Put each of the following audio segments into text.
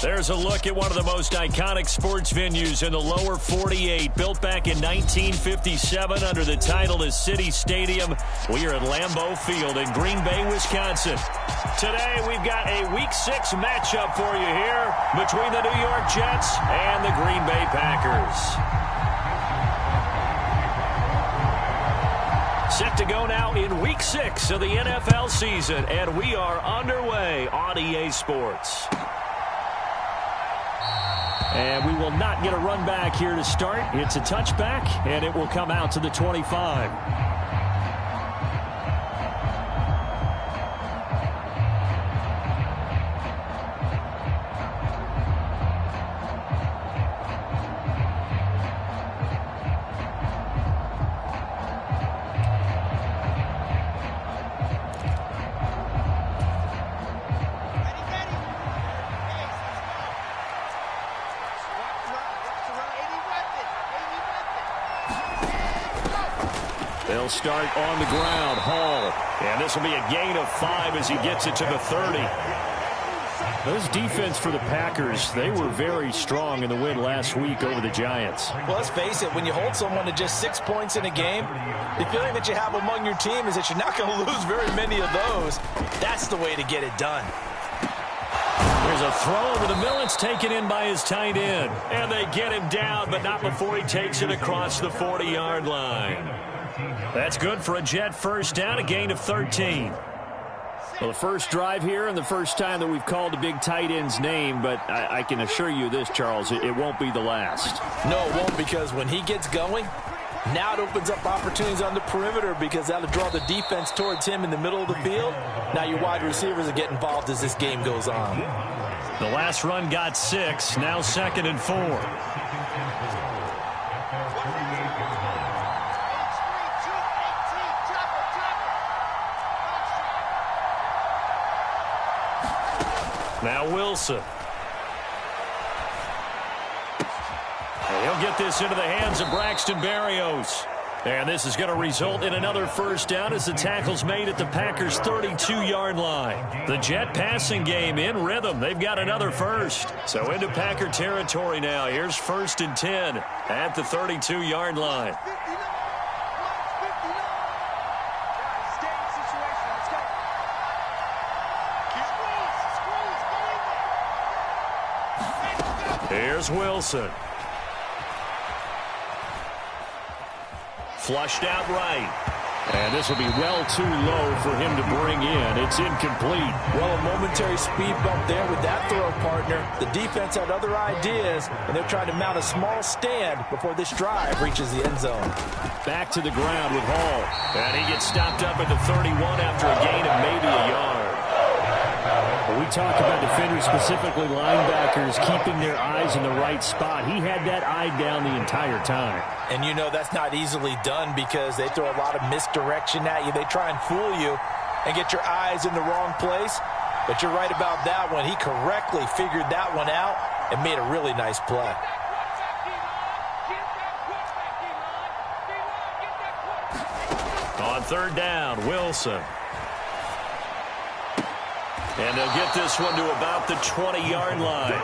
There's a look at one of the most iconic sports venues in the lower 48, built back in 1957 under the title of City Stadium. We are at Lambeau Field in Green Bay, Wisconsin. Today, we've got a Week 6 matchup for you here between the New York Jets and the Green Bay Packers. Set to go now in Week 6 of the NFL season, and we are underway on EA Sports. And we will not get a run back here to start. It's a touchback, and it will come out to the 25. They'll start on the ground. Hall. And this will be a gain of 5 as he gets it to the 30. Those defense for the Packers, they were very strong in the win last week over the Giants. Well, let's face it, when you hold someone to just 6 points in a game, the feeling that you have among your team is that you're not going to lose very many of those. That's the way to get it done. There's a throw over the middle. It's taken in by his tight end. And they get him down, but not before he takes it across the 40-yard line. That's good for a Jet first down, a gain of 13. Well, the first drive here and the first time that we've called the big tight end's name, but I can assure you this, Charles, it won't be the last. No, it won't, because when he gets going, now it opens up opportunities on the perimeter because that'll draw the defense towards him in the middle of the field. Now your wide receivers will get involved as this game goes on. The last run got 6, now 2nd and 4. Now Wilson. And he'll get this into the hands of Braxton Berrios. And this is going to result in another first down as the tackle's made at the Packers' 32-yard line. The Jet passing game in rhythm. They've got another first. So into Packer territory now. Here's 1st and 10 at the 32-yard line. Here's Wilson. Flushed out right. And this will be well too low for him to bring in. It's incomplete. Well, a momentary speed bump there with that throw, partner. The defense had other ideas, and they're trying to mount a small stand before this drive reaches the end zone. Back to the ground with Hall. And he gets stopped up at the 31 after a gain of maybe a yard. When we talk about defenders, specifically linebackers, keeping their eyes in the right spot, he had that eye down the entire time. And you know that's not easily done because they throw a lot of misdirection at you. They try and fool you and get your eyes in the wrong place. But you're right about that one. He correctly figured that one out and made a really nice play. On 3rd down, Wilson. And they'll get this one to about the 20-yard line.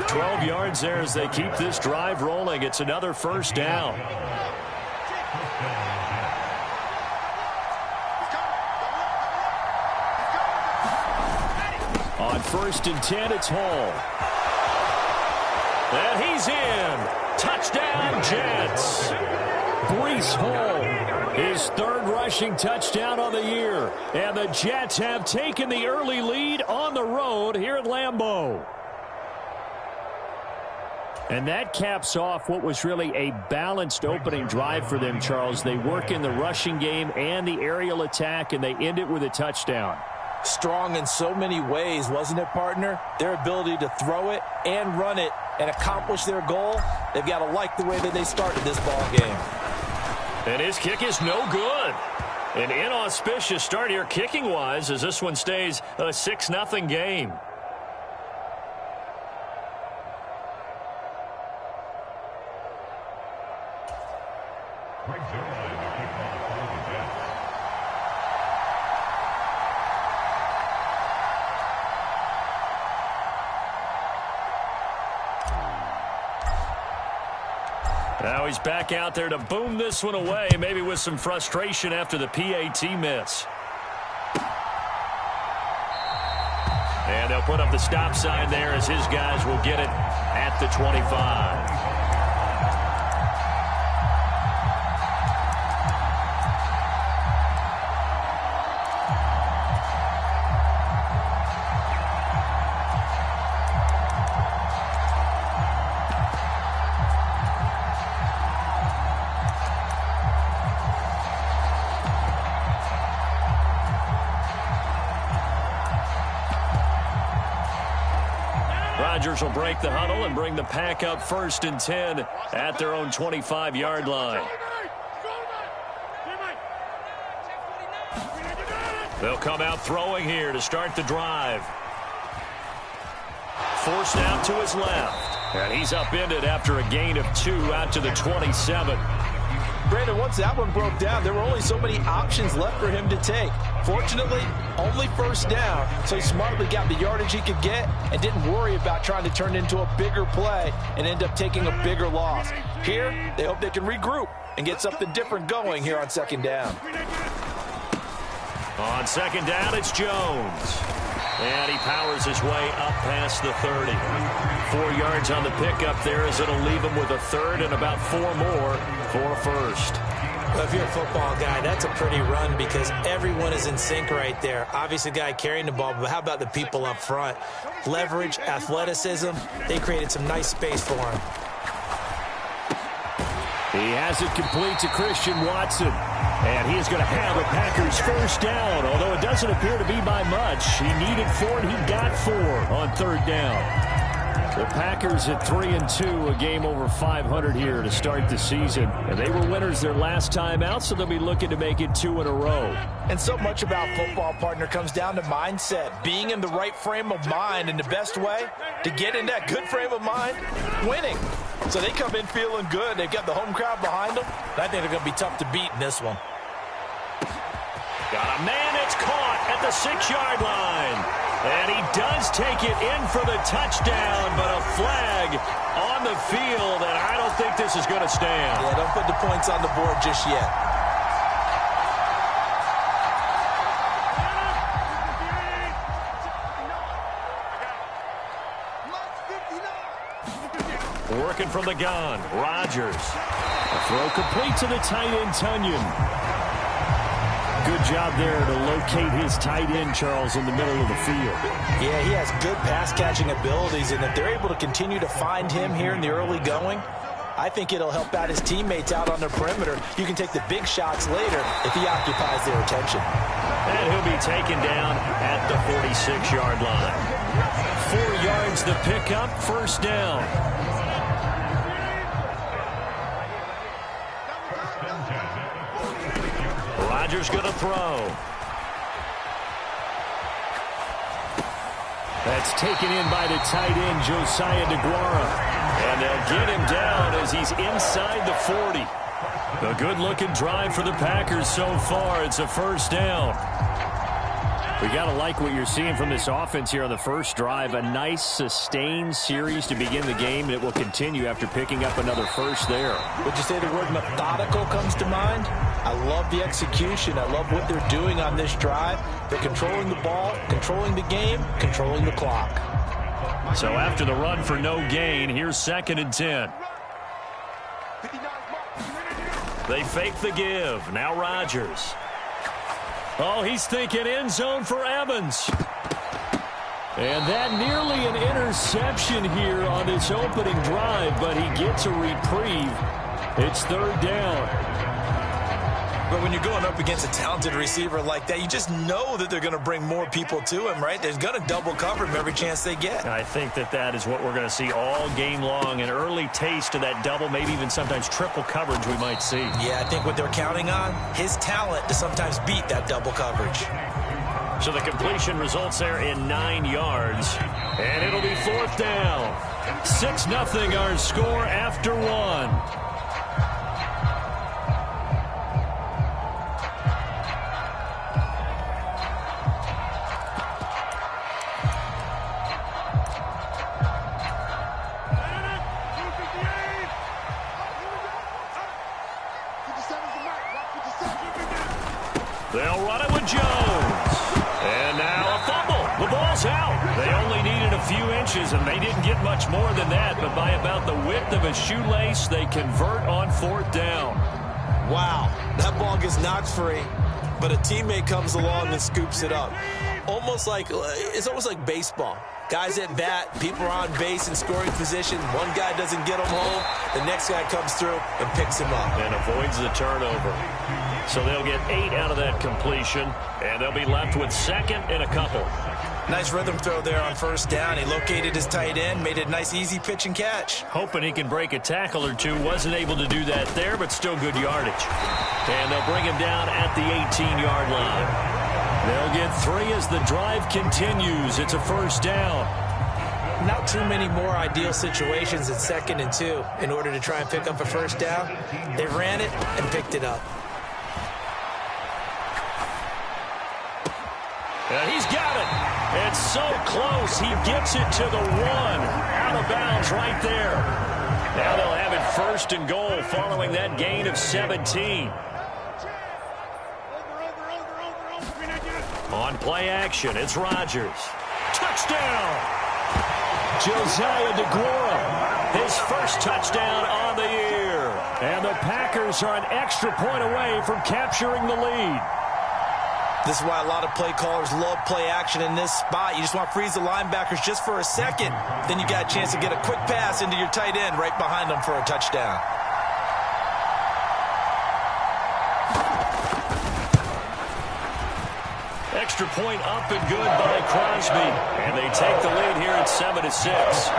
12 yards there as they keep this drive rolling. It's another first down. On 1st and 10, it's Hall. And he's in. Touchdown, Jets. Breece Hall, his 3rd rushing touchdown on the year. And the Jets have taken the early lead on the road here at Lambeau. And that caps off what was really a balanced opening drive for them, Charles. They work in the rushing game and the aerial attack, and they end it with a touchdown. Strong in so many ways, wasn't it, partner? Their ability to throw it and run it and accomplish their goal, they've got to like the way that they started this ball game. And his kick is no good. An inauspicious start here kicking-wise as this one stays a 6-0 game. Now he's back out there to boom this one away, maybe with some frustration after the PAT miss. And they'll put up the stop sign there as his guys will get it at the 25. Rodgers will break the huddle and bring the Pack up 1st and 10 at their own 25-yard line. They'll come out throwing here to start the drive. Forced out to his left. And he's upended after a gain of 2 out to the 27. Brandon, once that one broke down, there were only so many options left for him to take. Fortunately, only 1st down, so he smartly got the yardage he could get and didn't worry about trying to turn it into a bigger play and end up taking a bigger loss. Here, they hope they can regroup and get something different going here on 2nd down. On 2nd down, it's Jones. And he powers his way up past the 30. 4 yards on the pickup there as it'll leave him with a 3rd and about 4 more for a 1st. Well, if you're a football guy, that's a pretty run because everyone is in sync right there. Obviously, the guy carrying the ball, but how about the people up front? Leverage, athleticism, they created some nice space for him. He has it complete to Christian Watson. And he is going to have a Packers 1st down, although it doesn't appear to be by much. He needed 4, and he got 4 on 3rd down. The Packers at 3-2, a game over 500 here to start the season. And they were winners their last time out, so they'll be looking to make it 2 in a row. And so much about football, partner, comes down to mindset. Being in the right frame of mind, and the best way to get in that good frame of mind, winning. So they come in feeling good. They've got the home crowd behind them. I think they're going to be tough to beat in this one. Got a man that's caught at the 6-yard line. And he does take it in for the touchdown, but a flag on the field, and I don't think this is going to stand. Yeah, don't put the points on the board just yet. Working from the gun, Rodgers. A throw complete to the tight end, Tunyon. Good job there to locate his tight end, Charles, in the middle of the field. Yeah, he has good pass-catching abilities, and if they're able to continue to find him here in the early going, I think it'll help out his teammates out on the perimeter. You can take the big shots later if he occupies their attention. And he'll be taken down at the 46-yard line. 4 yards the pickup, 1st down. Rodgers going to throw. That's taken in by the tight end, Josiah DeGuara. And they'll get him down as he's inside the 40. A good-looking drive for the Packers so far. It's a 1st down. We got to like what you're seeing from this offense here on the first drive. A nice, sustained series to begin the game, and it will continue after picking up another 1st there. Would you say the word methodical comes to mind? I love the execution. I love what they're doing on this drive. They're controlling the ball, controlling the game, controlling the clock. So after the run for no gain, here's 2nd and 10. They fake the give. Now Rodgers. Oh, he's thinking end zone for Evans. And that nearly an interception here on this opening drive, but he gets a reprieve. It's 3rd down. But when you're going up against a talented receiver like that, you just know that they're going to bring more people to him, right? They're going to double cover him every chance they get. I think that is what we're going to see all game long. An early taste of that double, maybe even sometimes triple coverage we might see. Yeah, I think what they're counting on, his talent to sometimes beat that double coverage. So the completion results there in 9 yards. And it'll be 4th down. 6-0 our score after 1. on it with Jones. And now a fumble. The ball's out. They only needed a few inches, and they didn't get much more than that. But by about the width of a shoelace, they convert on 4th down. Wow, that ball gets knocked free, but a teammate comes along and scoops it up. It's almost like baseball. Guys at bat, people are on base in scoring position. One guy doesn't get him home. The next guy comes through and picks him up. And avoids the turnover. So they'll get 8 out of that completion, and they'll be left with 2nd and a couple. Nice rhythm throw there on 1st down. He located his tight end, made it a nice, easy pitch and catch. Hoping he can break a tackle or two. Wasn't able to do that there, but still good yardage. And they'll bring him down at the 18-yard line. They'll get 3 as the drive continues. It's a 1st down. Not too many more ideal situations at 2nd and 2 in order to try and pick up a 1st down. They ran it and picked it up. And he's got it. It's so close. He gets it to the 1. Out of bounds right there. Now they'll have it 1st and goal following that gain of 17. On play action, it's Rodgers. Touchdown! Josiah DeGuara, his first touchdown on the year. And the Packers are an extra point away from capturing the lead. This is why a lot of play callers love play action in this spot. You just want to freeze the linebackers just for a second. Then you got a chance to get a quick pass into your tight end right behind them for a touchdown. Extra point up and good by Crosby. And they take the lead here at 7-6.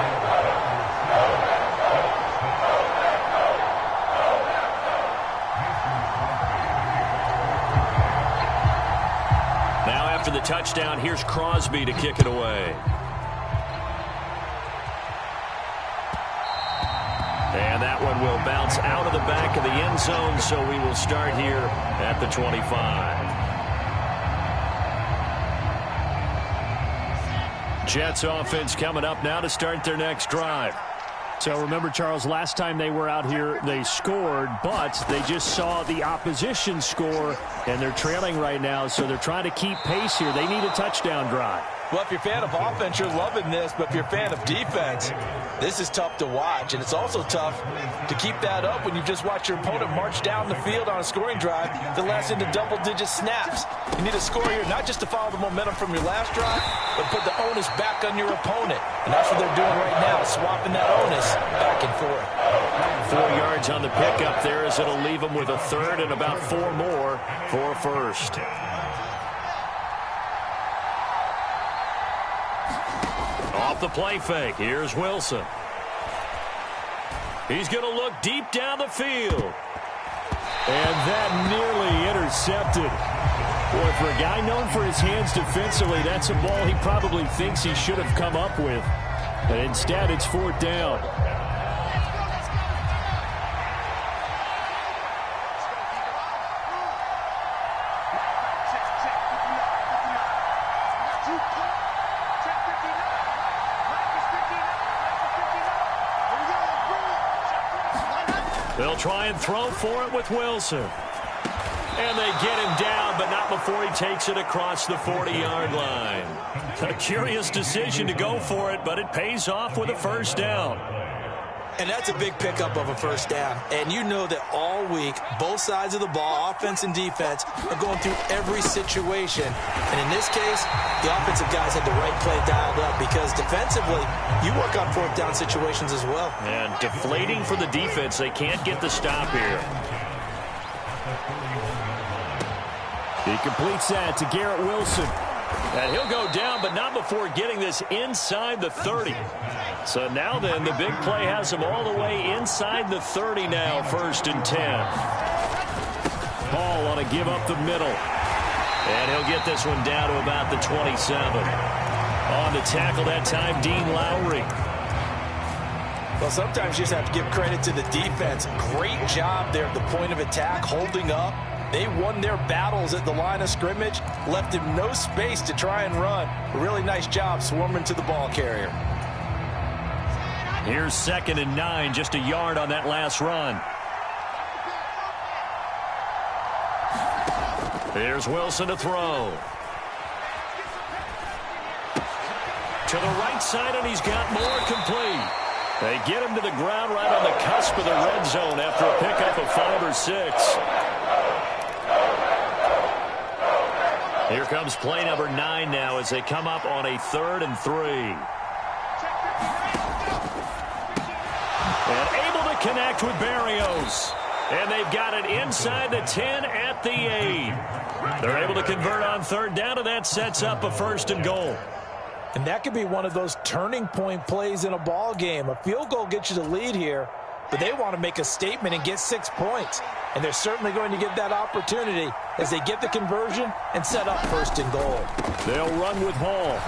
Now after the touchdown, here's Crosby to kick it away. And that one will bounce out of the back of the end zone, so we will start here at the 25. Jets offense coming up now to start their next drive. So remember, Charles, last time they were out here, they scored, but they just saw the opposition score, and they're trailing right now, so they're trying to keep pace here. They need a touchdown drive. Well, if you're a fan of offense, you're loving this, but if you're a fan of defense, this is tough to watch, and it's also tough to keep that up when you've just watched your opponent march down the field on a scoring drive that lasts into double-digit snaps. You need a score here not just to follow the momentum from your last drive, but put the onus back on your opponent, and that's what they're doing right now, swapping that onus back and forth. 4 yards on the pickup there as it'll leave them with a 3rd and about 4 more for a 1st. Off the play fake, here's Wilson. He's going to look deep down the field. And that nearly intercepted. Boy, for a guy known for his hands defensively, that's a ball he probably thinks he should have come up with. But instead, it's 4th down. They'll try and throw for it with Wilson. And they get him down, but not before he takes it across the 40-yard line. A curious decision to go for it, but it pays off with a 1st down. And that's a big pickup of a 1st down. And you know that all week, both sides of the ball, offense and defense, are going through every situation. And in this case, the offensive guys had the right play dialed up because defensively, you work on 4th down situations as well. And deflating for the defense. They can't get the stop here. He completes that to Garrett Wilson. And he'll go down, but not before getting this inside the 30. So now then, the big play has him all the way inside the 30 now, 1st and 10. Hall on a give up the middle. And he'll get this one down to about the 27. On the tackle that time, Dean Lowry. Well, sometimes you just have to give credit to the defense. Great job there at the point of attack, holding up. They won their battles at the line of scrimmage, left him no space to try and run. A really nice job swarming to the ball carrier. Here's 2nd and 9, just a yard on that last run. Here's Wilson to throw. To the right side, and he's got more complete. They get him to the ground right on the cusp of the red zone after a pickup of 5 or 6. Here comes play number 9 now as they come up on a 3rd and 3. And able to connect with Berrios. And they've got it inside the 10 at the 8. They're able to convert on 3rd down, and that sets up a 1st and goal. And that could be one of those turning point plays in a ball game. A field goal gets you the lead here, but they want to make a statement and get 6 points. And they're certainly going to get that opportunity as they get the conversion and set up 1st and goal. They'll run with Hall.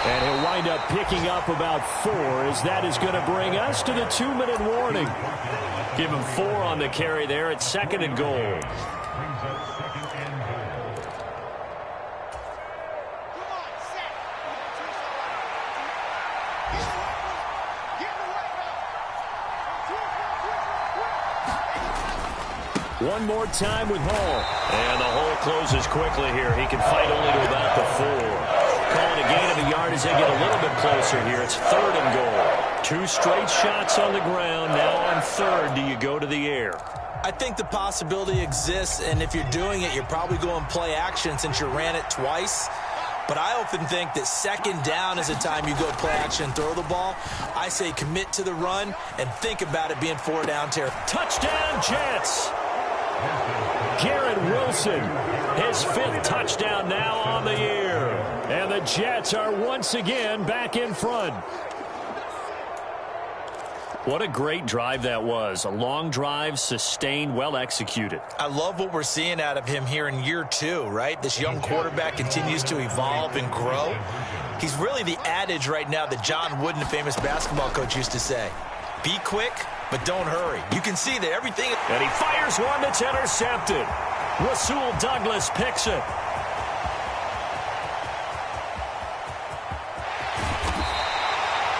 And he'll wind up picking up about 4 as that is going to bring us to the 2-minute warning. Give him 4 on the carry there at 2nd and goal. One more time with Hall. And the hole closes quickly here. He can fight only to about the 4. Calling a gain of a yard as they get a little bit closer here. It's 3rd and goal. 2 straight shots on the ground. Now on 3rd, do you go to the air? I think the possibility exists, and if you're doing it, you're probably going play action since you ran it twice. But I often think that 2nd down is the time you go play action and throw the ball. I say commit to the run and think about it being 4 down territory. Touchdown, Jets! Garrett Wilson, his 5th touchdown now on the year. And the Jets are once again back in front. What a great drive that was. A long drive, sustained, well executed. I love what we're seeing out of him here in year 2, right? This young quarterback continues to evolve and grow. He's really the adage right now that John Wooden, the famous basketball coach, used to say. Be quick, but don't hurry. You can see that everything... And he fires one that's intercepted. Rasul Douglas picks it.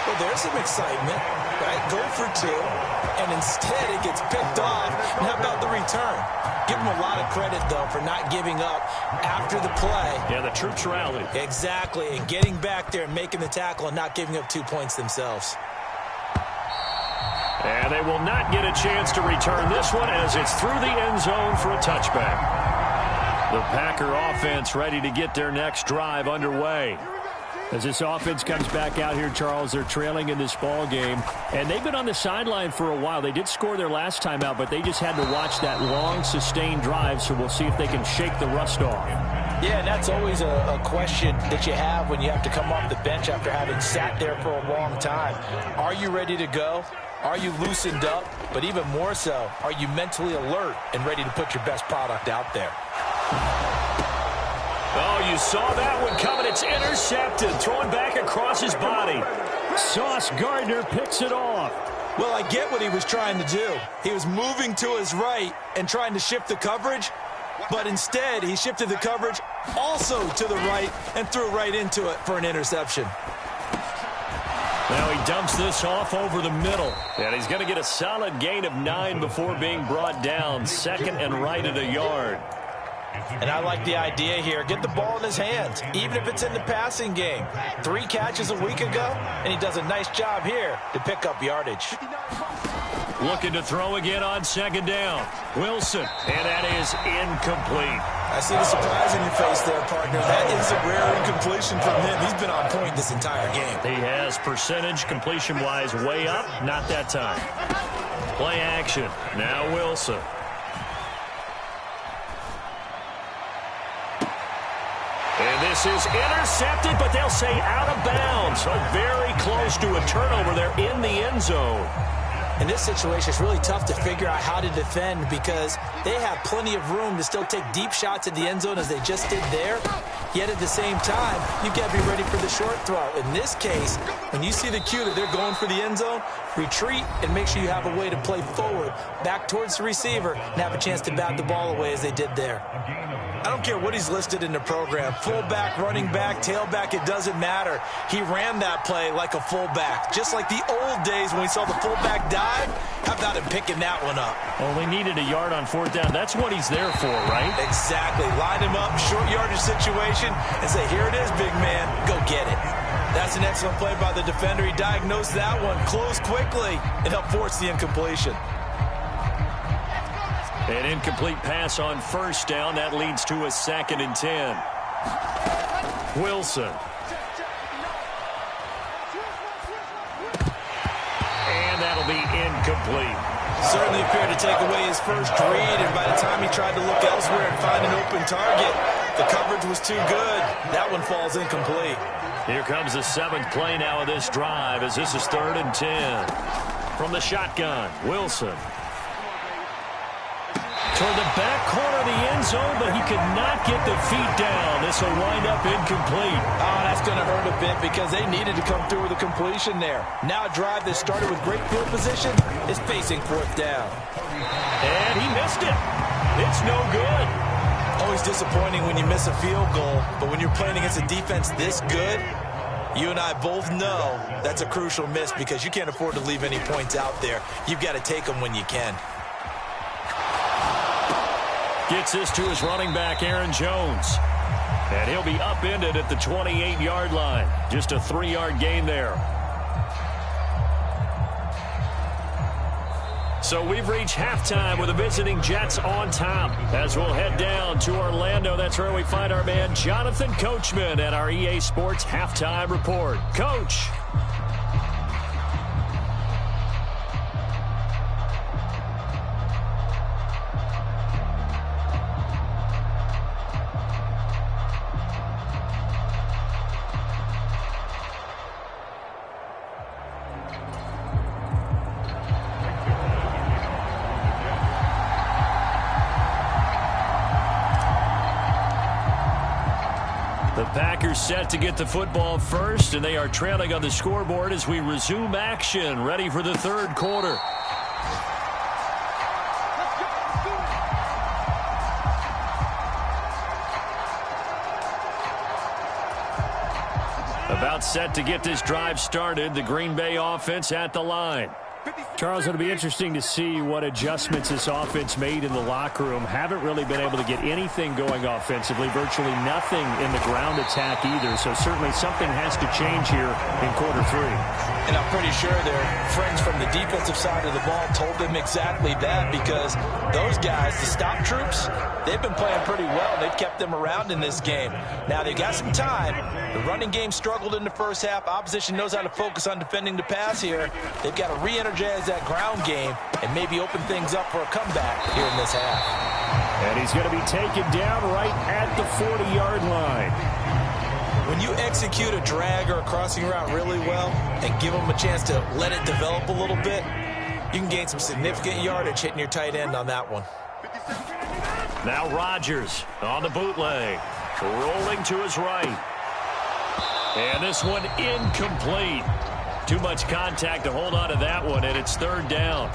Well, there's some excitement, right? Go for 2, and instead it gets picked off. And how about the return? Give him a lot of credit, though, for not giving up after the play. Yeah, the troops rallied. Exactly, and getting back there and making the tackle and not giving up 2 points themselves. And they will not get a chance to return this one as it's through the end zone for a touchback. The Packer offense ready to get their next drive underway. As this offense comes back out here, Charles, they're trailing in this ball game. And they've been on the sideline for a while. They did score their last time out, but they just had to watch that long, sustained drive, so we'll see if they can shake the rust off. Yeah, and that's always a question that you have when you have to come off the bench after having sat there for a long time. Are you ready to go? Are you loosened up? But even more so, are you mentally alert and ready to put your best product out there? Oh, you saw that one coming. It's intercepted. Thrown back across his body. Sauce Gardner picks it off. Well, I get what he was trying to do. He was moving to his right and trying to shift the coverage, but instead he shifted the coverage also to the right and threw right into it for an interception. Now he dumps this off over the middle. And he's going to get a solid gain of 9 before being brought down. 2nd and right at a yard. And I like the idea here. Get the ball in his hands, even if it's in the passing game. 3 catches a week ago, and he does a nice job here to pick up yardage. Looking to throw again on 2nd down. Wilson, and that is incomplete. I see the surprise in your face there, partner. That is a rare incompletion from him. He's been on point this entire game. He has percentage completion-wise way up. Not that time. Play action. Now Wilson. And this is intercepted, but they'll say out of bounds. So very close to a turnover there in the end zone. In this situation, it's really tough to figure out how to defend because they have plenty of room to still take deep shots at the end zone as they just did there. Yet at the same time, you've got to be ready for the short throw. In this case, when you see the cue that they're going for the end zone, retreat and make sure you have a way to play forward, back towards the receiver, and have a chance to bat the ball away as they did there. I don't care what he's listed in the program. Fullback, running back, tailback, it doesn't matter. He ran that play like a fullback. Just like the old days when we saw the fullback dive. How about him picking that one up? Only needed a yard on fourth down. That's what he's there for, right? Exactly. Line him up, short yardage situation, and say, here it is, big man. Go get it. That's an excellent play by the defender. He diagnosed that one, closed quickly, and helped force the incompletion. An incomplete pass on first down. That leads to a 2nd and 10. Wilson. And that'll be incomplete. Certainly appeared to take away his first read, and by the time he tried to look elsewhere and find an open target, the coverage was too good. That one falls incomplete. Here comes the 7th play now of this drive as this is 3rd and 10. From the shotgun, Wilson. Toward the back corner of the end zone, but he could not get the feet down. This will wind up incomplete. Oh, that's going to hurt a bit because they needed to come through with a completion there. Now a drive that started with great field position is facing 4th down. And he missed it. It's no good. Always disappointing when you miss a field goal, but when you're playing against a defense this good, you and I both know that's a crucial miss because you can't afford to leave any points out there. You've got to take them when you can. Gets this to his running back, Aaron Jones. And he'll be upended at the 28-yard line. Just a 3-yard gain there. So we've reached halftime with the visiting Jets on top. As we'll head down to Orlando, that's where we find our man Jonathan Coachman at our EA Sports Halftime Report. Coach. Packers set to get the football first, and they are trailing on the scoreboard as we resume action, ready for the 3rd quarter. About set to get this drive started, the Green Bay offense at the line. Charles, it'll be interesting to see what adjustments this offense made in the locker room. Haven't really been able to get anything going offensively, virtually nothing in the ground attack either. So certainly something has to change here in quarter 3. And I'm pretty sure their friends from the defensive side of the ball told them exactly that because those guys, the stop troops, they've been playing pretty well. They've kept them around in this game. Now they've got some time. The running game struggled in the first half. Opposition knows how to focus on defending the pass here. They've got to re-energize that ground game and maybe open things up for a comeback here in this half. And he's going to be taken down right at the 40-yard line. When you execute a drag or a crossing route really well and give them a chance to let it develop a little bit, you can gain some significant yardage hitting your tight end on that one. Now Rodgers on the bootleg, rolling to his right. And this one incomplete. Too much contact to hold on to that one, and it's 3rd down.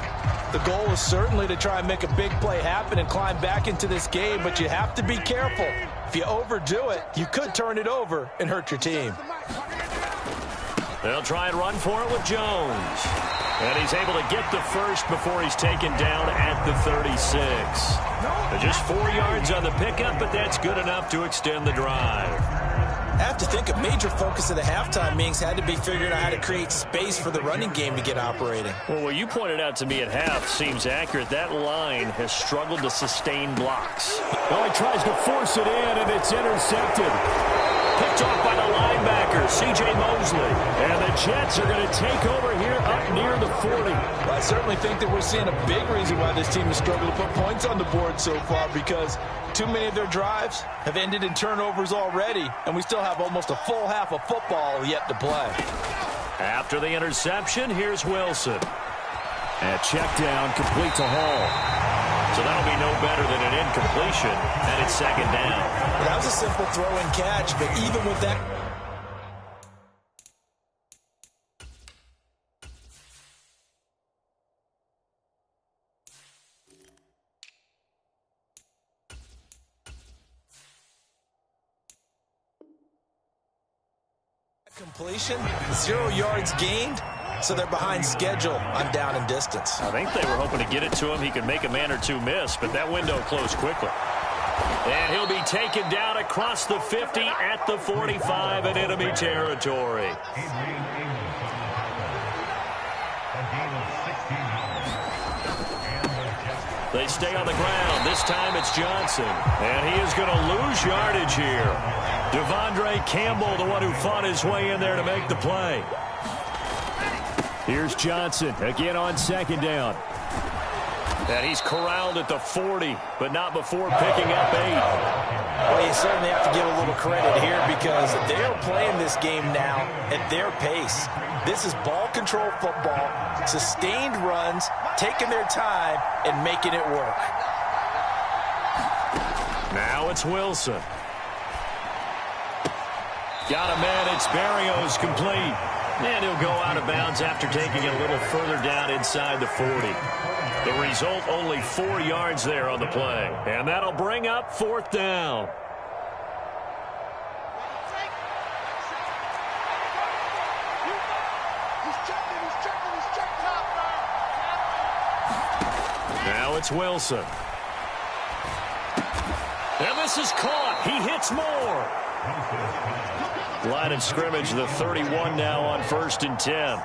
The goal is certainly to try and make a big play happen and climb back into this game, but you have to be careful. If you overdo it, you could turn it over and hurt your team. They'll try and run for it with Jones. And he's able to get the first before he's taken down at the 36. Just 4 yards on the pickup, but that's good enough to extend the drive. I have to think a major focus of the halftime meetings had to be figuring out how to create space for the running game to get operating. Well, what you pointed out to me at half seems accurate. That line has struggled to sustain blocks. Well, he tries to force it in, and it's intercepted. Picked off by the linebacker, C.J. Mosley. And the Jets are going to take over here up near the 40. Well, I certainly think that we're seeing a big reason why this team has struggled to put points on the board so far, because too many of their drives have ended in turnovers already, and we still have almost a full half of football yet to play. After the interception, here's Wilson. And check down, complete to Hall. So that'll be no better than an incompletion, and it's second down. Well, that was a simple throw and catch, but even with that completion, 0 yards gained, so they're behind schedule on down and distance. I think they were hoping to get it to him. He could make a man or two miss, but that window closed quickly. And he'll be taken down across the 50 at the 45 in enemy territory. They stay on the ground. This time it's Johnson. And he is going to lose yardage here. Devondre Campbell, the one who fought his way in there to make the play. Here's Johnson again on second down. And he's corralled at the 40, but not before picking up 8. Well, you certainly have to give a little credit here because they are playing this game now at their pace. This is ball control football, sustained runs, taking their time and making it work. Now it's Wilson. Got a man. It's Barrios complete. And he'll go out of bounds after taking it a little further down inside the 40. The result, only 4 yards there on the play. And that'll bring up fourth down. Now it's Wilson. And this is caught. He hits more. Line of scrimmage, the 31 now on 1st and 10.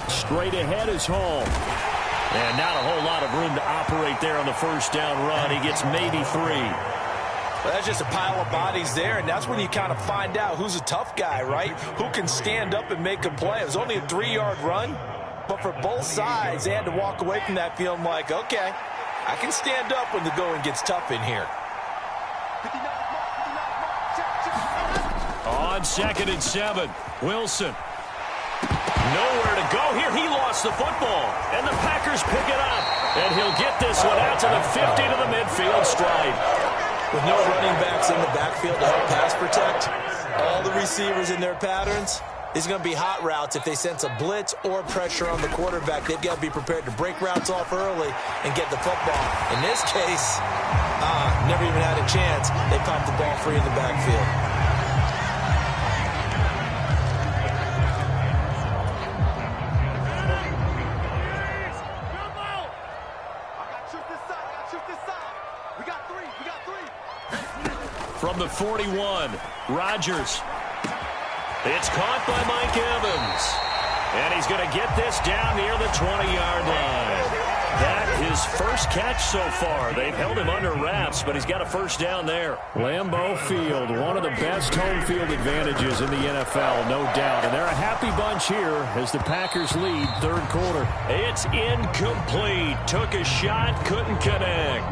Straight ahead is Hall. And not a whole lot of room to operate there on the first down run. He gets maybe 3. Well, that's just a pile of bodies there, and that's when you kind of find out who's a tough guy, right? Who can stand up and make a play. It was only a 3-yard run, but for both sides, they had to walk away from that feeling like, okay, I can stand up when the going gets tough in here. On 2nd and 7, Wilson. Nowhere to go here. He lost the football, and the Packers pick it up. And he'll get this one out to the 50 to the midfield stripe. With no running backs in the backfield to help pass protect, all the receivers in their patterns, these are going to be hot routes. If they sense a blitz or pressure on the quarterback, they've got to be prepared to break routes off early and get the football. In this case, never even had a chance. They popped the ball free in the backfield. From the 41, Rodgers. It's caught by Mike Evans. And he's going to get this down near the 20-yard line. That his first catch so far. They've held him under wraps, but he's got a first down there. Lambeau Field, one of the best home field advantages in the NFL, no doubt. And they're a happy bunch here as the Packers lead third quarter. It's incomplete. Took a shot, couldn't connect.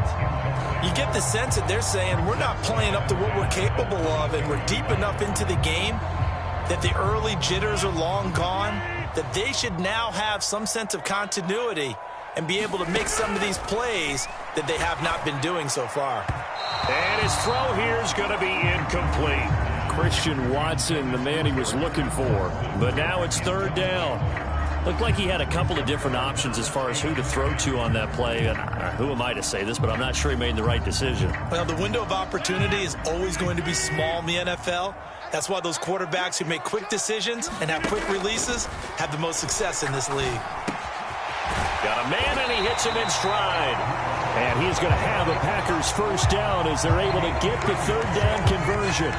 You get the sense that they're saying we're not playing up to what we're capable of, and we're deep enough into the game that the early jitters are long gone, that they should now have some sense of continuity and be able to make some of these plays that they have not been doing so far. And his throw here is going to be incomplete. Christian Watson, the man he was looking for. But now it's third down. Looked like he had a couple of different options as far as who to throw to on that play. And who am I to say this, but I'm not sure he made the right decision. Well, the window of opportunity is always going to be small in the NFL. That's why those quarterbacks who make quick decisions and have quick releases have the most success in this league. Got a man, and he hits him in stride. And he's going to have the Packers first down as they're able to get the third down conversion.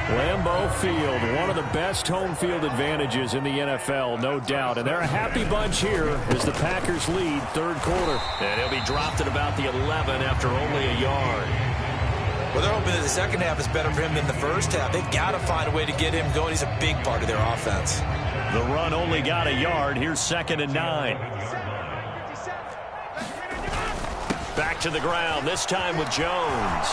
Lambeau Field, one of the best home field advantages in the NFL, no doubt. And they're a happy bunch here as the Packers lead third quarter. And he'll be dropped at about the 11 after only a yard. Well, they're hoping that the second half is better for him than the first half. They've got to find a way to get him going. He's a big part of their offense. The run only got a yard. Here's 2nd and 9. Back to the ground, this time with Jones.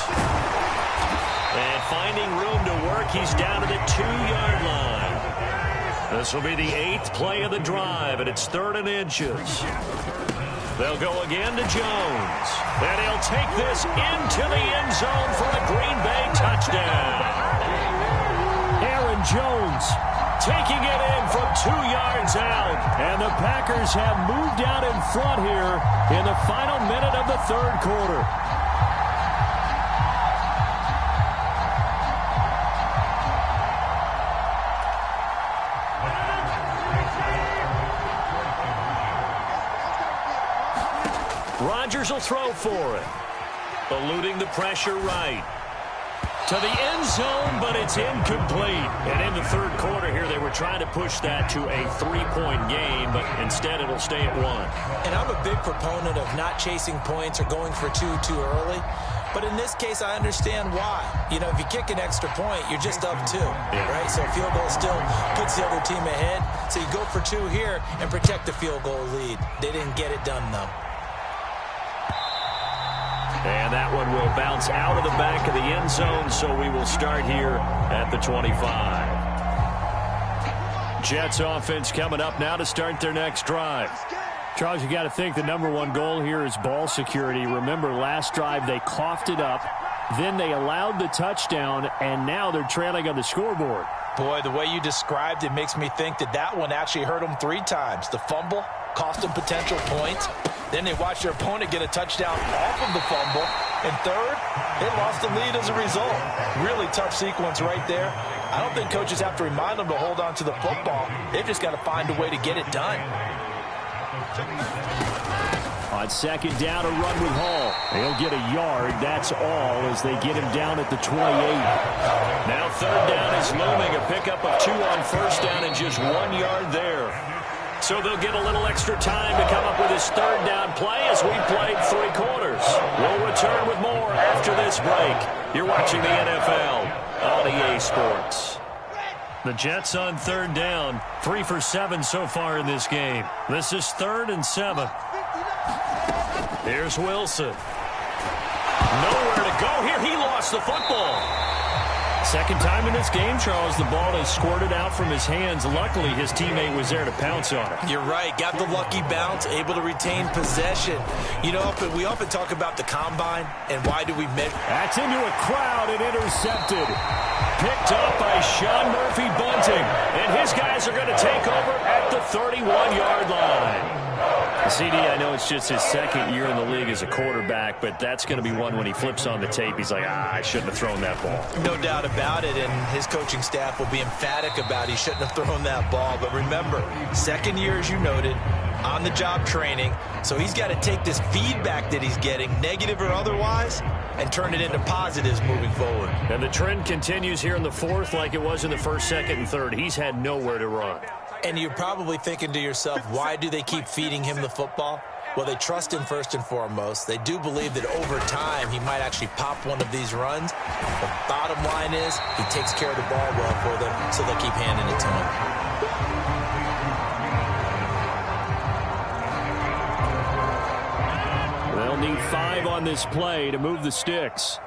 And finding room to work, he's down to the 2-yard line. This will be the 8th play of the drive, and it's 3rd and inches. They'll go again to Jones. And he'll take this into the end zone for a Green Bay touchdown. Aaron Jones taking it in from 2 yards out. And the Packers have moved out in front here in the final minute of the third quarter. Rodgers will throw for it. Eluding the pressure right. To the end zone, but it's incomplete. And in the third quarter here, they were trying to push that to a 3-point game, but instead it'll stay at 1. And I'm a big proponent of not chasing points or going for two too early. But in this case, I understand why. You know, if you kick an extra point, you're just up 2, right? So a field goal still puts the other team ahead. So you go for 2 here and protect the field goal lead. They didn't get it done, though. And that one will bounce out of the back of the end zone, so we will start here at the 25. Jets offense coming up now to start their next drive. Charles, you got to think the #1 goal here is ball security. Remember, last drive they coughed it up, then they allowed the touchdown, and now they're trailing on the scoreboard. Boy, the way you described it makes me think that that one actually hurt them 3 times. The fumble cost them potential points. Then they watched their opponent get a touchdown off of the fumble. And third, they lost the lead as a result. Really tough sequence right there. I don't think coaches have to remind them to hold on to the football. They've just got to find a way to get it done. On second down, a run with Hall. He'll get a yard. That's all as they get him down at the 28. Now third down is looming. A pickup of 2 on first down and just 1 yard there. So they'll get a little extra time to come up with his third down play as we played 3 quarters. We'll return with more after this break. You're watching the NFL on EA Sports. The Jets on third down, 3 for 7 so far in this game. This is 3rd and 7. Here's Wilson. Nowhere to go here. He lost the football. Second time in this game, Charles, the ball has squirted out from his hands. Luckily, his teammate was there to pounce on it. You're right. Got the lucky bounce, able to retain possession. You know, we often talk about the combine, and why do we measure? That's into a crowd and intercepted. Picked up by Sean Murphy Bunting. And his guys are going to take over at the 31-yard line. CD, I know it's just his second year in the league as a quarterback, but that's going to be one when he flips on the tape. He's like, I shouldn't have thrown that ball. No doubt about it, and his coaching staff will be emphatic about he shouldn't have thrown that ball. But remember, second year, as you noted, on-the-job training, so he's got to take this feedback that he's getting, negative or otherwise, and turn it into positives moving forward. And the trend continues here in the fourth like it was in the first, second, and third. He's had nowhere to run. And you're probably thinking to yourself, why do they keep feeding him the football? Well, they trust him first and foremost. They do believe that over time he might actually pop one of these runs. The bottom line is he takes care of the ball well for them, so they'll keep handing it to him. They'll need 5 on this play to move the sticks.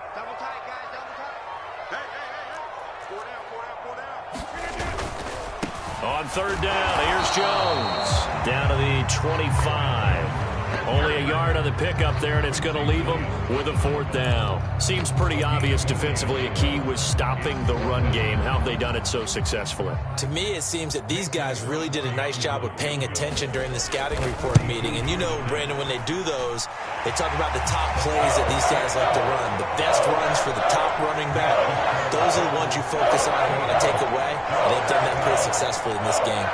On third down, here's Jones. Down to the 25. Only a yard on the pickup there, and it's going to leave them with a 4th down. Seems pretty obvious defensively a key was stopping the run game. How have they done it so successfully? To me, it seems that these guys really did a nice job of paying attention during the scouting report meeting. And you know, Brandon, when they do those, they talk about the top plays that these guys like to run. The best runs for the top running back. Those are the ones you focus on and want to take away. And they've done that pretty successfully in this game.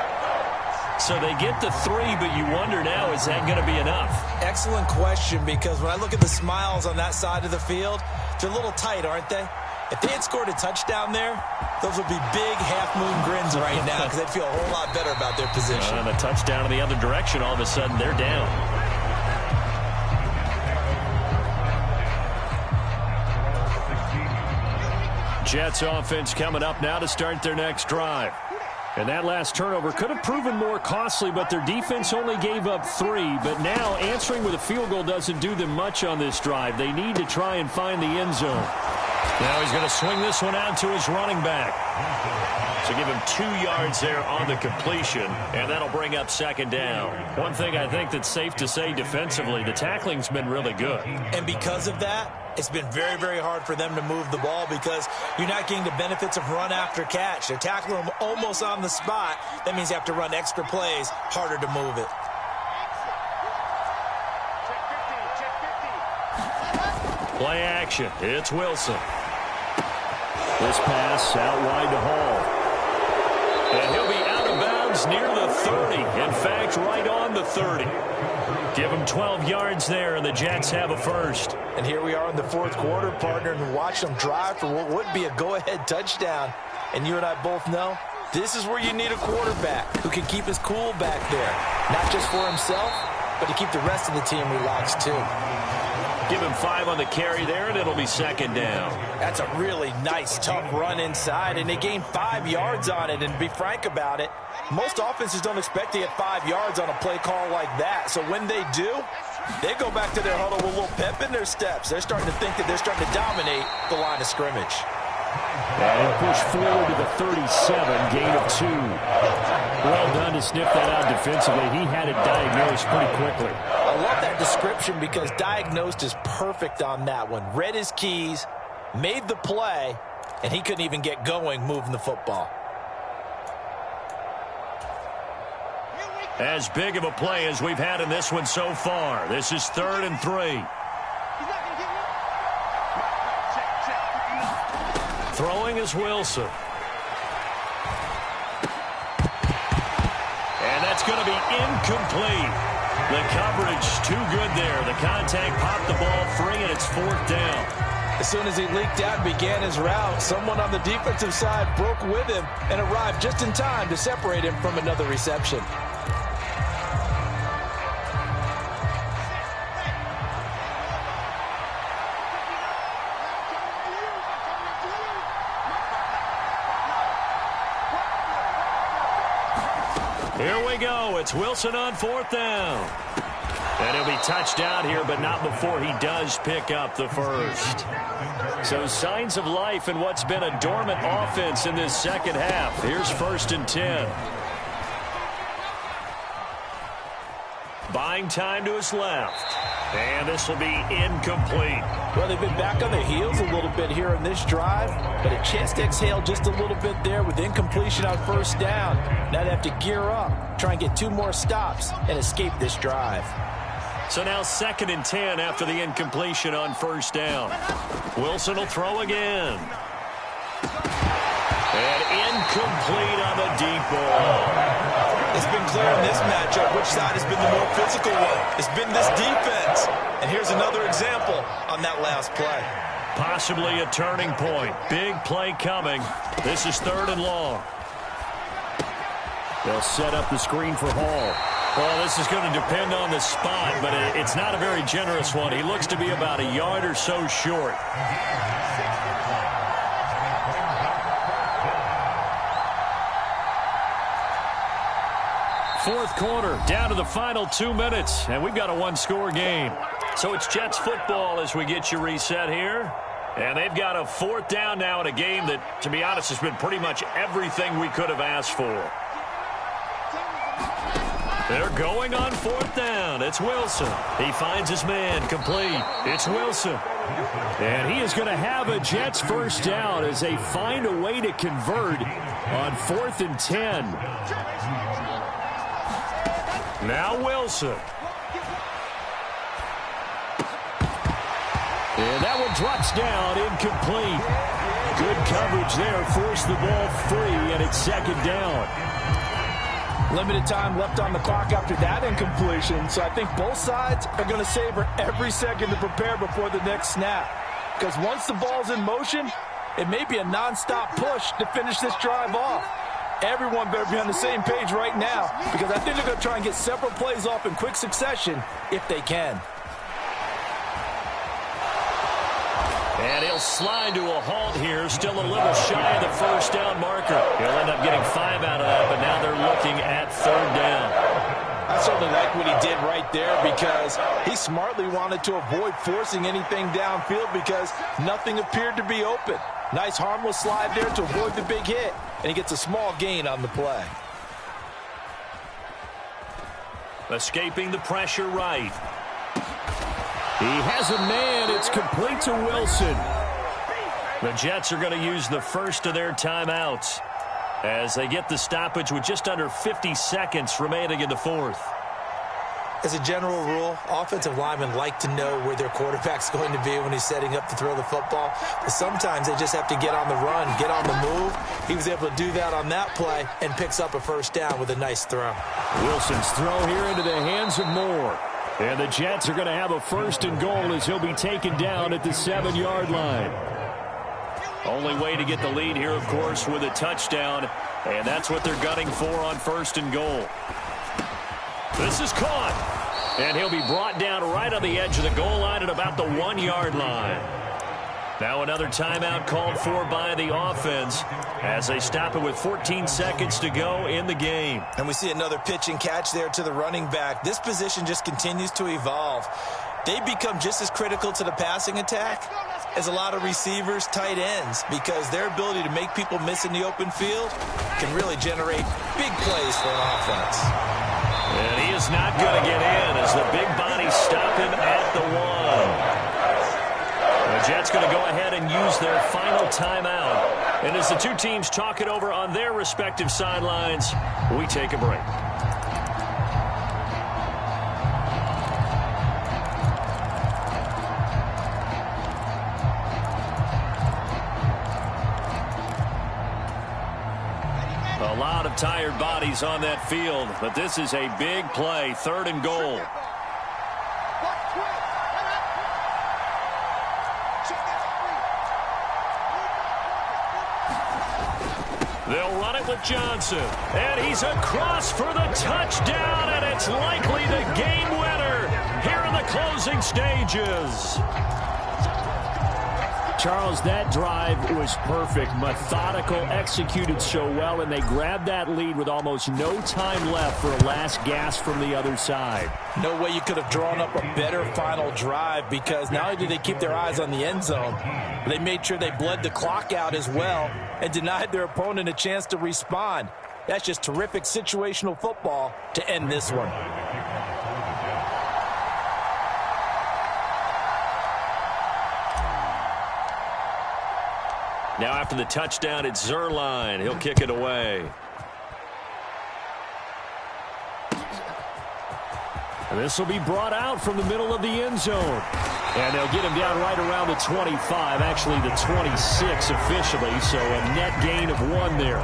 So they get the 3, but you wonder now, is that going to be enough? Excellent question, because when I look at the smiles on that side of the field, they're a little tight, aren't they? If they had scored a touchdown there, those would be big half-moon grins right now because they'd feel a whole lot better about their position. And a touchdown in the other direction, all of a sudden they're down. Jets offense coming up now to start their next drive. And that last turnover could have proven more costly, but their defense only gave up 3. But now answering with a field goal doesn't do them much on this drive. They need to try and find the end zone. Now he's going to swing this one out to his running back. So give him 2 yards there on the completion, and that'll bring up second down. One thing I think that's safe to say defensively, the tackling's been really good. And because of that, it's been very, very hard for them to move the ball because you're not getting the benefits of run after catch. They're tackling them almost on the spot. That means you have to run extra plays, harder to move it. Play action. It's Wilson. This pass out wide to Hall. And he'll be out of bounds near the 30. In fact, right on the 30. Give him 12 yards there, and the Jets have a first. And here we are in the fourth quarter, partner, and watch them drive for what would be a go-ahead touchdown. And you and I both know this is where you need a quarterback who can keep his cool back there. Not just for himself, but to keep the rest of the team relaxed too. Give him 5 on the carry there, and it'll be second down. That's a really nice, tough run inside, and they gained 5 yards on it. And to be frank about it, most offenses don't expect to get 5 yards on a play call like that. So when they do, they go back to their huddle with a little pep in their steps. They're starting to think that they're starting to dominate the line of scrimmage. And he'll push forward to the 37, gain of 2. Well done to sniff that out defensively. He had it diagnosed pretty quickly. I love that description because diagnosed is perfect on that one. Read his keys, made the play, and he couldn't even get going moving the football. As big of a play as we've had in this one so far. This is 3rd and 3. Throwing is Wilson. And that's going to be incomplete. The coverage too good there. The contact popped the ball free, and it's 4th down. As soon as he leaked out and began his route, someone on the defensive side broke with him and arrived just in time to separate him from another reception. Here we go. It's Wilson on 4th down. And he'll be touched out here, but not before he does pick up the first. So signs of life in what's been a dormant offense in this second half. Here's 1st and 10. Buying time to his left. And this will be incomplete. Well, they've been back on their heels a little bit here in this drive, but a chance to exhale just a little bit there with incompletion on 1st down. Now they have to gear up, try and get 2 more stops, and escape this drive. So now 2nd and 10 after the incompletion on 1st down. Wilson will throw again. And incomplete on the deep ball. It's been clear in this matchup which side has been the more physical one. It's been this defense. And here's another example on that last play. Possibly a turning point. Big play coming. This is 3rd and long. They'll set up the screen for Hall. Well, this is going to depend on the spot, but it's not a very generous one. He looks to be about a yard or so short. Fourth quarter, down to the final 2 minutes, and we've got a 1-score game. So it's Jets football as we get you reset here. And they've got a 4th down now in a game that, to be honest, has been pretty much everything we could have asked for. They're going on 4th down. It's Wilson. He finds his man complete. It's Wilson. And he is going to have a Jets first down as they find a way to convert on 4th and 10. Now Wilson. And that one drops down, incomplete. Good coverage there, forced the ball free, and it's 2nd down. Limited time left on the clock after that incompletion, so I think both sides are going to savor every second to prepare before the next snap. Because once the ball's in motion, it may be a nonstop push to finish this drive off. Everyone better be on the same page right now, because I think they're going to try and get several plays off in quick succession if they can. And he'll slide to a halt here, still a little shy of the first down marker. He'll end up getting 5 out of that, but now they're looking at 3rd down. I certainly like what he did right there because he smartly wanted to avoid forcing anything downfield because nothing appeared to be open. Nice harmless slide there to avoid the big hit, and he gets a small gain on the play. Escaping the pressure right. He has a man. It's complete to Wilson. The Jets are going to use the first of their timeouts as they get the stoppage with just under 50 seconds remaining in the fourth. As a general rule, offensive linemen like to know where their quarterback's going to be when he's setting up to throw the football. But sometimes they just have to get on the run, get on the move. He was able to do that on that play and picks up a first down with a nice throw. Wilson's throw here into the hands of Moore. And the Jets are going to have a first and goal as he'll be taken down at the 7-yard line. Only way to get the lead here, of course, with a touchdown. And that's what they're gunning for on first and goal. This is caught. And he'll be brought down right on the edge of the goal line at about the 1-yard line. Now another timeout called for by the offense as they stop it with 14 seconds to go in the game. And we see another pitch and catch there to the running back. This position just continues to evolve. They become just as critical to the passing attack as a lot of receivers, tight ends, because their ability to make people miss in the open field can really generate big plays for an offense. And he is not going to get in as the big bodies stop him at the 1. The Jets going to go ahead and use their final timeout. And as the two teams talk it over on their respective sidelines, we take a break. A lot of tired bodies on that field, but this is a big play, 3rd and goal. They'll run it with Johnson, and he's across for the touchdown, and it's likely the game winner here in the closing stages. Charles, that drive was perfect, methodical, executed so well, and they grabbed that lead with almost no time left for a last gasp from the other side. No way you could have drawn up a better final drive because not only did they keep their eyes on the end zone, but they made sure they bled the clock out as well and denied their opponent a chance to respond. That's just terrific situational football to end this one. Now after the touchdown, it's Zuerlein. He'll kick it away. And this will be brought out from the middle of the end zone. And they'll get him down right around the 25, actually the 26 officially, so a net gain of 1 there.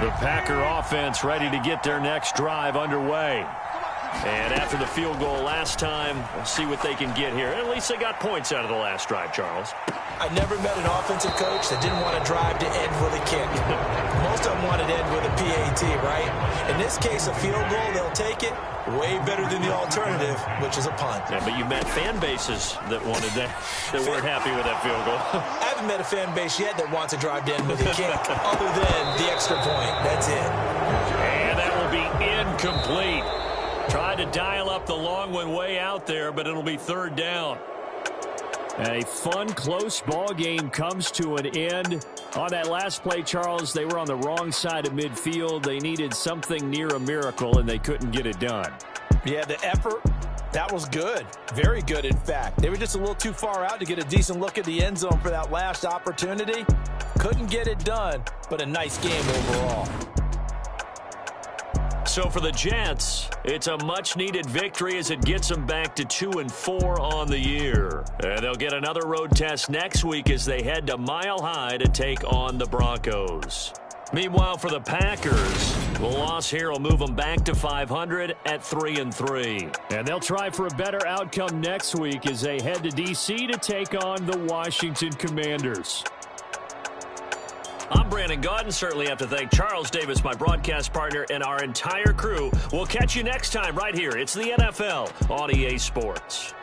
The Packer offense ready to get their next drive underway. And after the field goal last time, we'll see what they can get here. At least they got points out of the last drive, Charles. I never met an offensive coach that didn't want to drive to end with a kick. Most of them wanted to end with a PAT, right? In this case, a field goal, they'll take it. Way better than the alternative, which is a punt. Yeah, but you met fan bases that wanted that, that weren't happy with that field goal. I haven't met a fan base yet that wants to drive to end with a kick, other than the extra point. That's it. And that will be incomplete. Tried to dial up the long one way out there, but it'll be 3rd down. A fun, close ball game comes to an end. On that last play, Charles, they were on the wrong side of midfield. They needed something near a miracle, and they couldn't get it done. Yeah, the effort, that was good. Very good, in fact. They were just a little too far out to get a decent look at the end zone for that last opportunity. Couldn't get it done, but a nice game overall. So for the Jets, it's a much-needed victory as it gets them back to 2-4 on the year. And they'll get another road test next week as they head to Mile High to take on the Broncos. Meanwhile, for the Packers, the loss here will move them back to 500 at 3-3. And they'll try for a better outcome next week as they head to D.C. to take on the Washington Commanders. I'm Brandon Gaudin. Certainly have to thank Charles Davis, my broadcast partner, and our entire crew. We'll catch you next time right here. It's the NFL on EA Sports.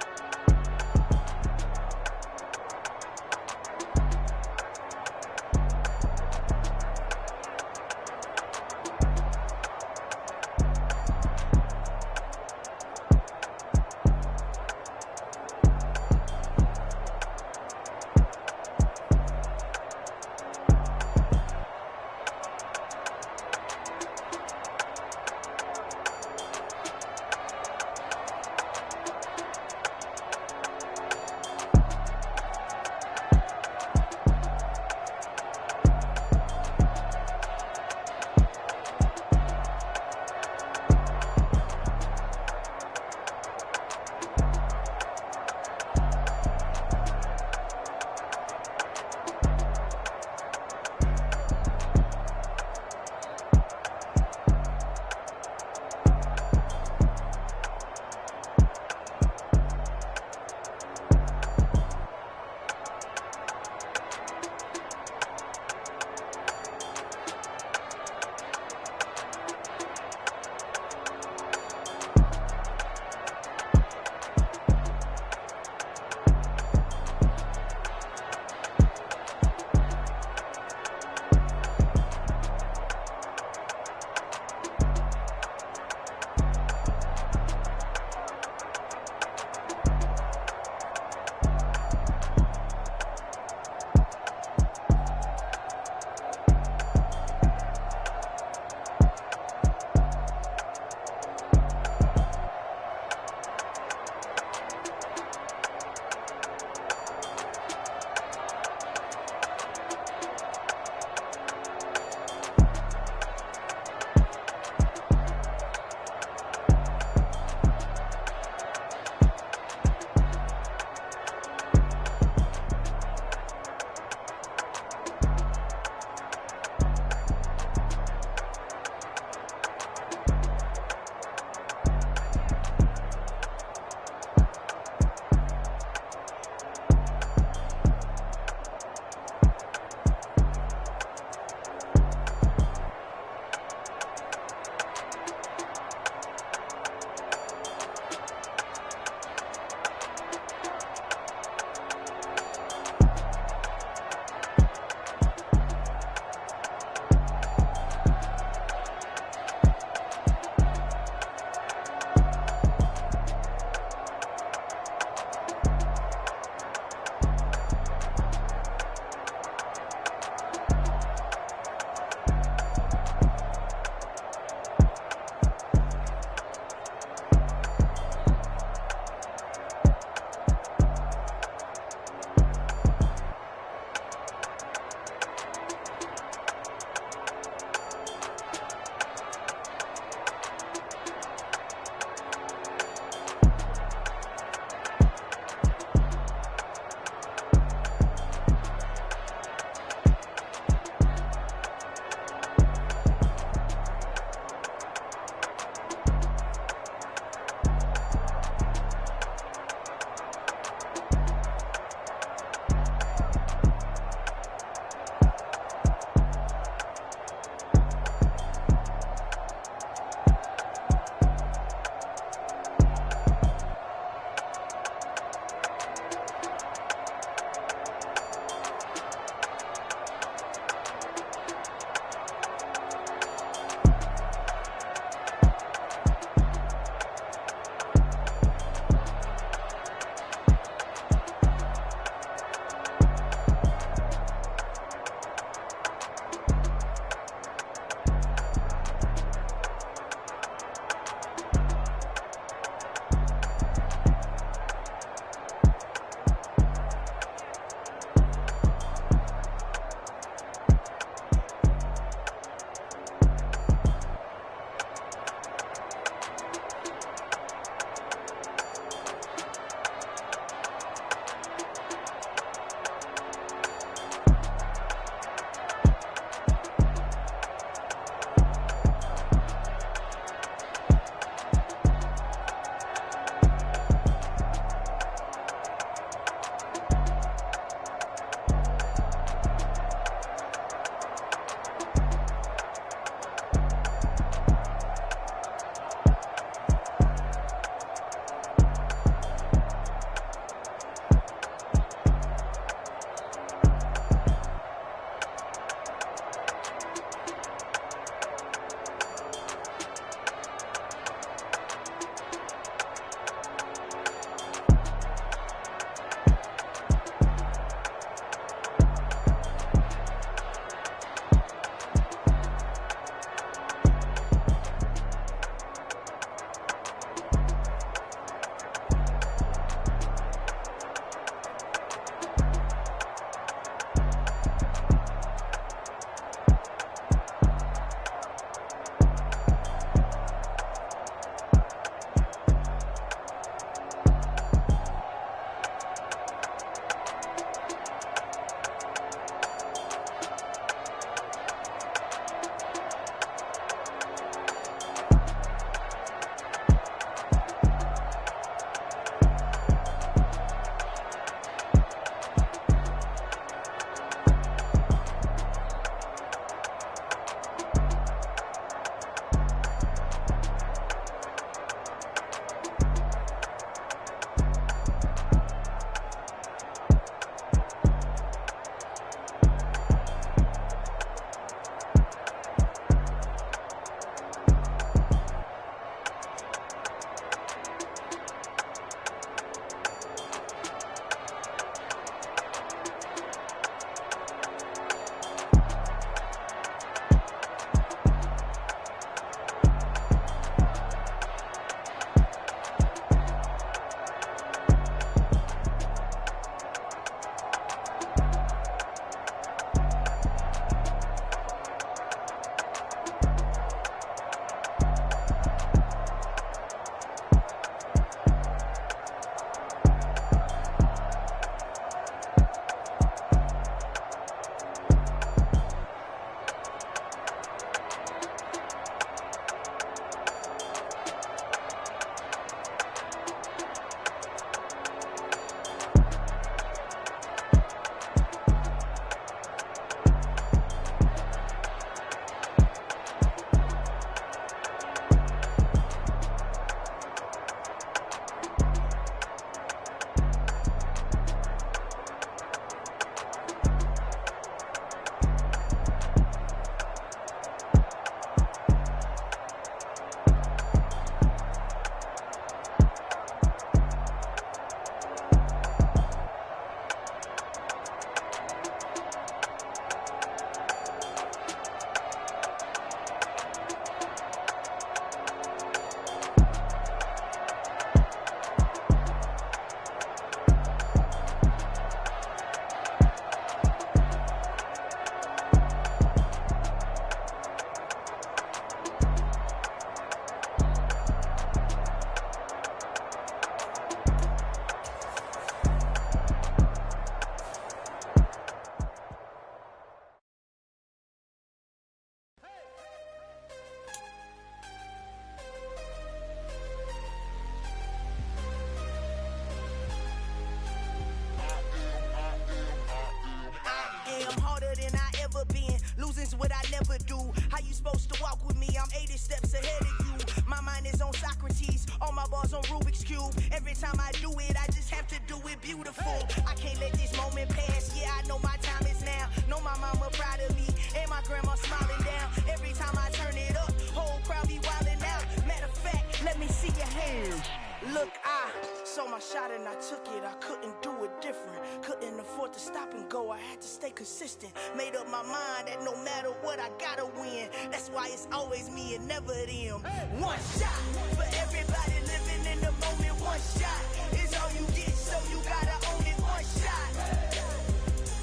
do it beautiful. I can't let this moment pass. Yeah, I know my time is now. Know my mama proud of me, and my grandma smiling down. Every time I turn it up, whole crowd be wildin' out. Matter of fact, let me see your hands. Look, I saw my shot and I took it. I couldn't do it different. Couldn't afford to stop and go. I had to stay consistent. Made up my mind that no matter what, I gotta win. That's why it's always me and never them. One shot for everybody living in the moment. One shot is all you get, so you gotta own it. One shot.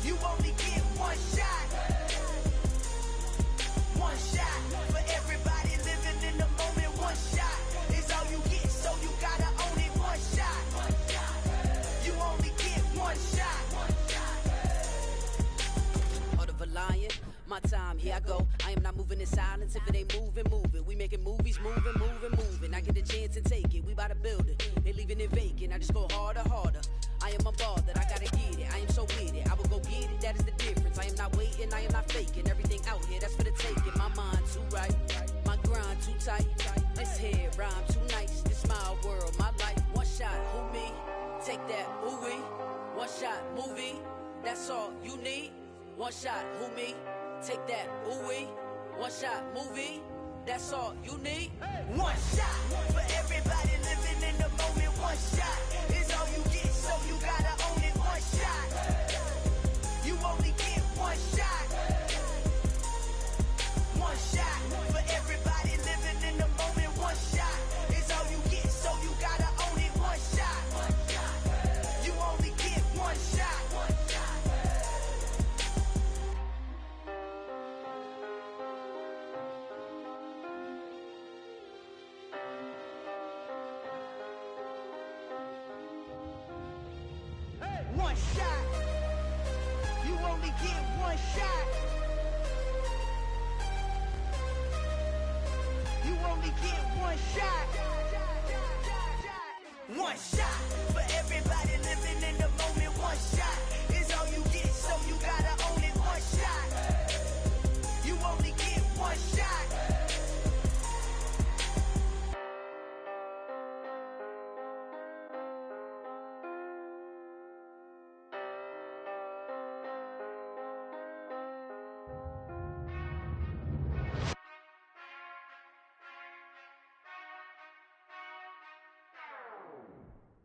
You only get one shot. One shot for everybody living in the moment. One shot is all you get, so you gotta own it. One shot. You only get one shot. Heart of a lion, my time, here I go. I am not moving in silence. If it ain't moving, move it. We making movies, moving. I get a chance and take it. We bout to build it. They leaving it vacant. I just go harder. I am a ball that I gotta get it. I am so with it. I will go get it. That is the difference. I am not waiting. I am not faking. Everything out here, that's for the taking. My mind too right. My grind too tight. This head rhyme too nice. This my world, my life. One shot, who me? Take that, ooh-wee. One shot, movie. That's all you need. One shot, who me? Take that, ooh-wee. One shot, movie. That's all you need. One shot for everybody living in the moment. One shot is all you get, so you gotta own it. One shot. You only get one shot. One shot for everybody living in the moment. One shot is all you get, so you gotta own it. One shot. You only get one shot. One shot. You only get one shot. You only get one shot. One shot for everybody living in the moment. One shot is all you get, so you gotta own it. One shot. You only get one shot.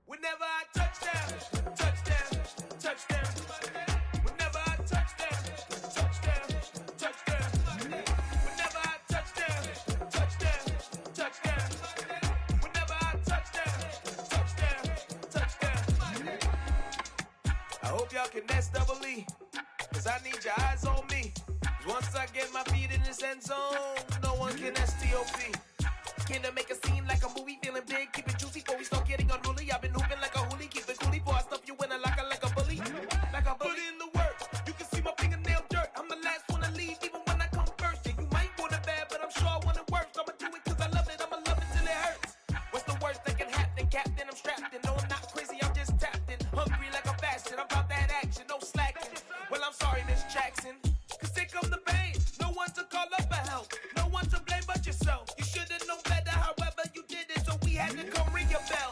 Whenever I touchdown. Whenever I touchdown. Whenever I touchdown. Whenever I touchdown. I hope y'all can nest double E, cause I need your eyes on me. Cause once I get my feet in this end zone, no one can STOP. Came to make a scene like a movie, feeling big, keep it juicy before we start getting unruly. I've been hooping like a hoolie, keep it coolie before I stuff you in a locker like a bully. Like a bully. Put in the work, you can see my fingernail dirt. I'm the last one to leave, even when I come first. Yeah, you might want it bad, but I'm sure I want it worse. I'ma do it cause I love it, I'ma love it till it hurts. What's the worst that can happen, Captain? I'm strapped in, no I'm not crazy, I'm just tapped in. Hungry like a fashion, I'm about that action, no slacking. Well, I'm sorry, Miss Jackson, cause here come the pain. No one to call up for help, no one to blame but yourself. You should've known better, however you did it, so we had to come ring your bell.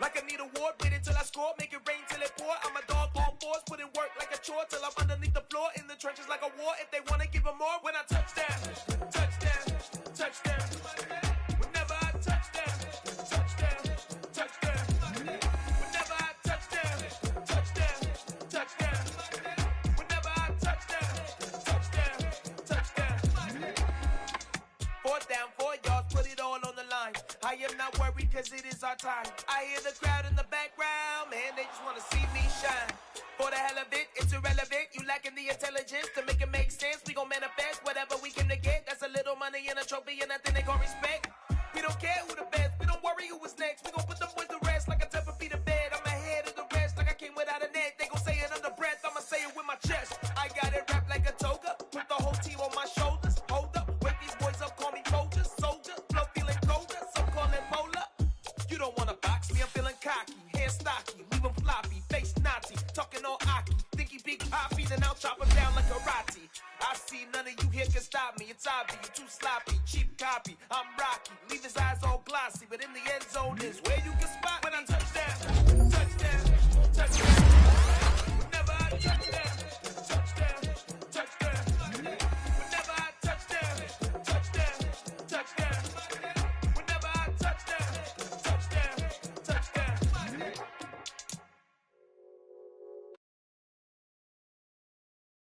Like I need a ward, wait until I score, make it rain till it pour. I'm a dog on fours, put in work like a chore till I'm underneath the floor, in the trenches like a war. If they wanna give them more, when I touchdown. Whenever I touchdown. Whenever I touchdown. Whenever I touchdown. Fourth down, 4 yards, put it all on the line. I am not worried cause it is our time. I hear the crowd in the background, man, they just wanna see me shine. For the hell of it, it's irrelevant. You lacking the intelligence to make it make sense. We gon' manifest whatever we came to get. That's a little money and a trophy and nothing they gon' respect. We don't care who the best, we don't worry who was next. We gon' put them boys to rest like a 10 feet of bed. I'm ahead of the rest like I came without a net. They gon' say it under breath, I'ma say it with my chest. I got it wrapped like a toga, put the whole team on my shoulders. Hold up, wake these boys up, call me soldier, flow feeling colder, some call it polar. You don't wanna box me, I'm feeling cocky, hair stocky, leave him floppy, face naughty, talking all aki, think he big poppy, then I'll chop him down like karate. I see none of you here can stop me, it's obvious, you too sloppy, cheap copy, I'm rocky, leave his eyes all glossy, but in the end zone is where you can spot.